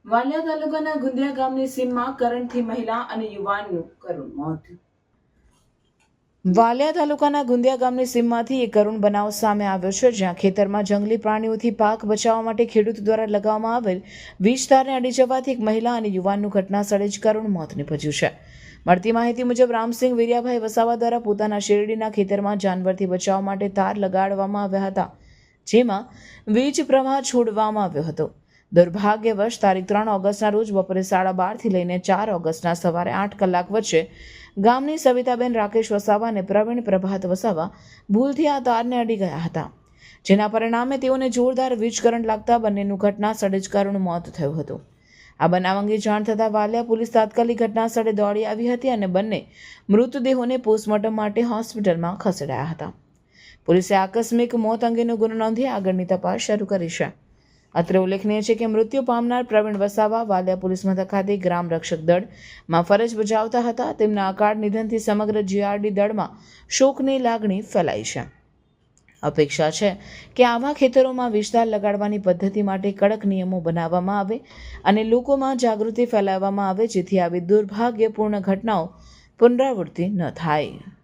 વાલિયા તાલુકાના ગુંદિયા ગામની સીમમાં કરંટથી મહિલા અને યુવાનનું કરુણ મોત. વાલિયા તાલુકાના ગુંદિયા ગામની સીમમાંથી એક કરુણ બનાવ સામે આવ્યો છે, જ્યાં ખેતરમાં જંગલી પ્રાણીઓથી પાક બચાવવા માટે ખેડૂત દ્વારા લગાવવામાં આવેલ વીજ તારને અડી જવાથી એક મહિલા અને યુવાનનું ઘટના સ્થળે જ કરુણ મોત નીપજ્યું છે. મળતી માહિતી મુજબ રામસિંહ વીરિયાભાઈ વસાવા દ્વારા પોતાના શેરડીના ખેતરમાં જાનવરથી બચાવવા માટે તાર લગાડવામાં આવ્યા હતા, જેમાં વીજ પ્રવાહ છોડવામાં આવ્યો હતો. દુર્ભાગ્યવશ તારીખ 3 ઓગસ્ટના રોજ બપોરે 12:30 લઈને 4 ઓગસ્ટના સવારે 8 કલાક વચ્ચે ગામની સવિતાબેન રાકેશ વસાવા અને પ્રવીણ પ્રભાત વસાવા ભૂલથી આ તારને અડી ગયા હતા, જેના પરિણામે તેઓને જોરદાર વીજ કરંટ લાગતા બંનેનું ઘટના સ્થળે જ કરુણ મોત થયું હતું. આ બનાવ અંગે જાણ થતાં વાલિયા પોલીસ તાત્કાલિક ઘટના સ્થળે દોડી આવી હતી અને બંને મૃતદેહોને પોસ્ટમોર્ટમ માટે હોસ્પિટલમાં ખસેડાયા હતા. પોલીસે આકસ્મિક મોત અંગેનો ગુનો નોંધી આગળની તપાસ શરૂ કરી છે. અત્રે ઉલ્લેખનીય છે કે મૃત્યુ પામનાર પ્રવીણ વસાવા વાલિયા પોલીસ મથક ખાતે ગ્રામ રક્ષક દળમાં ફરજ બજાવતા હતા. તેમના અકાળ નિધનથી સમગ્ર જીઆરડી દળમાં શોકની લાગણી ફેલાઈ છે. અપેક્ષા છે કે આવા ખેતરોમાં વિસ્તાર લગાડવાની પદ્ધતિ માટે કડક નિયમો બનાવવામાં આવે અને લોકોમાં જાગૃતિ ફેલાવવામાં આવે, જેથી આવી દુર્ભાગ્યપૂર્ણ ઘટનાઓ પુનરાવૃત્તિ ન થાય.